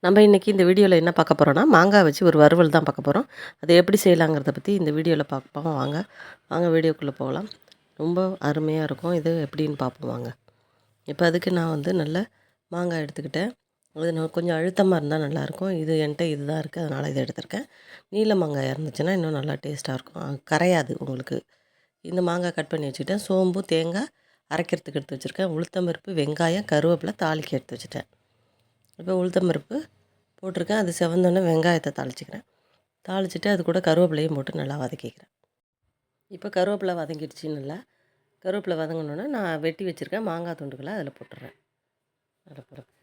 நம்ம இன்றைக்கி இந்த வீடியோவில் என்ன பார்க்க போகிறோன்னா, மாங்காய் வச்சு ஒரு வறுவல் தான் பார்க்க போகிறோம். அதை எப்படி செய்யலாங்கிறத பற்றி இந்த வீடியோவில் பார்ப்போம். வாங்க வாங்க வீடியோக்குள்ளே போகலாம். ரொம்ப அருமையாக இருக்கும். இது எப்படின்னு பார்ப்போம் வாங்க. இப்போ அதுக்கு நான் வந்து நல்ல மாங்காய் எடுத்துக்கிட்டேன். அது நான் கொஞ்சம் அழுத்தமாக இருந்தால் நல்லாயிருக்கும். இது என்கிட்ட இதுதான் இருக்குது, அதனால் இதை எடுத்திருக்கேன். நீல மாங்காய் இருந்துச்சுன்னா இன்னும் நல்லா டேஸ்ட்டாக இருக்கும். கரையாது உங்களுக்கு. இந்த மாங்காய் கட் பண்ணி வச்சுக்கிட்டேன். சோம்பு, தேங்காய் அரைக்கிறதுக்கு எடுத்து வச்சுருக்கேன். உளுத்தம்பருப்பு, வெங்காயம், கருவேப்பிலை தாளிக்க எடுத்து வச்சுட்டேன். இப்போ உளுத்தம்பருப்பு போட்டிருக்கேன். அது செவந்தோடனே வெங்காயத்தை தாளிச்சிக்கிறேன். தாளிச்சிட்டு அது கூட கருவேப்பிலையும் போட்டு நல்லா வதக்கிக்கிறேன். இப்போ கருவேப்பிலை வதங்கிடுச்சு நல்லா. கருவேப்பிலை வதங்கினோன்னே நான் வெட்டி வச்சுருக்கேன் மாங்காய் துண்டுகளை அதில் போட்டுடுறேன்.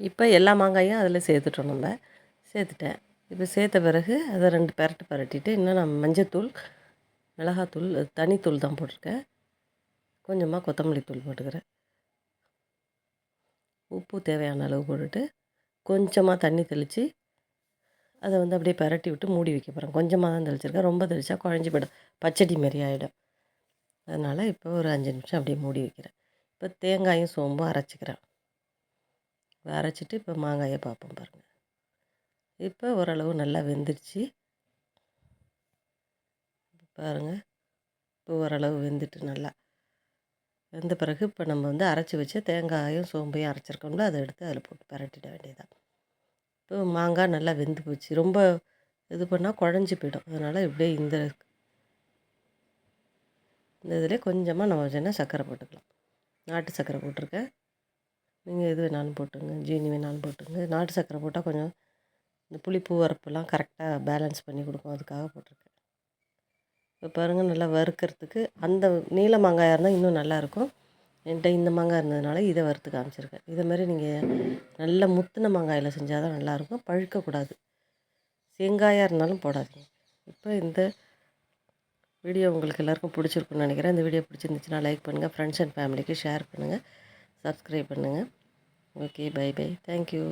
இப்போ எல்லா மாங்காயும் அதில் சேர்த்துட்டோம் நம்ம. சேர்த்துட்டேன். இப்போ சேர்த்த பிறகு அதை 2 பெரட்டு பரட்டிட்டு இன்னும் நான் மஞ்சத்தூள், மிளகாத்தூள், தனித்தூள் தான் போட்டிருக்கேன். கொஞ்சமாக கொத்தமல்லி தூள் போட்டுக்கிறேன். உப்பு தேவையான அளவு போட்டுட்டு கொஞ்சமாக தண்ணி தெளித்து அதை வந்து அப்படியே பரட்டி விட்டு மூடி வைக்க போகிறேன். கொஞ்சமாக தான் தெளிச்சிருக்கேன். ரொம்ப தெளித்தா குழஞ்சி போய்டும், பச்சடி மாரி ஆகிடும். அதனால் இப்போ ஒரு 5 நிமிஷம் அப்படியே மூடி வைக்கிறேன். இப்போ தேங்காயும் சோம்பும் அரைச்சிக்கிறேன். அரைச்சிட்டு இப்போ மாங்காயை பார்ப்போம் பாருங்கள். இப்போ ஓரளவு நல்லா வெந்துடுச்சு பாருங்கள். இப்போ ஓரளவு வெந்துட்டு நல்லா வெந்த பிறகு இப்போ நம்ம வந்து அரைச்சி வச்சு தேங்காயும் சோம்பையும் அரைச்சிருக்கோம்ல, அதை எடுத்து அதில் போட்டு பரட்டிட வேண்டியதான். இப்போ மாங்காய் நல்லா வெந்து போச்சு. ரொம்ப இது பண்ணால் குழஞ்சி போயிடும். அதனால் இப்படியே இந்த இதிலே கொஞ்சமாக நம்ம சின்ன சர்க்கரை போட்டுக்கலாம். நாட்டு சர்க்கரை போட்டிருக்கேன். நீங்கள் எது வேணாலும் போட்டுங்க, ஜீனி வேணாலும் போட்டுங்க. நாட்டு சர்க்கரை போட்டால் கொஞ்சம் இந்த புளிப்பு உரப்புலாம் கரெக்டாக பேலன்ஸ் பண்ணி கொடுக்கும், அதுக்காக போட்டிருக்கேன். இப்போ பாருங்கள் நல்லா வறுக்கிறதுக்கு அந்த நீல மாங்காயாக இருந்தால் இன்னும் நல்லாயிருக்கும். என்கிட்ட இந்த மாங்காய் இருந்ததுனால இதை வறுத்து காமிச்சிருக்கேன். இதை மாதிரி நீங்கள் நல்ல முத்தின மாங்காயில் செஞ்சால் தான் நல்லாயிருக்கும், பழுக்கக்கூடாது. செங்காயாக இருந்தாலும் போடாதீங்க. இப்போ இந்த வீடியோ உங்களுக்கு எல்லாருக்கும் பிடிச்சிருக்குன்னு நினைக்கிறேன். இந்த வீடியோ பிடிச்சிருந்துச்சுன்னா லைக் பண்ணுங்கள், ஃப்ரெண்ட்ஸ் அண்ட் ஃபேமிலிக்கு ஷேர் பண்ணுங்கள், சப்ஸ்கிரைப் பண்ணுங்கள். Okay, bye bye, thank you.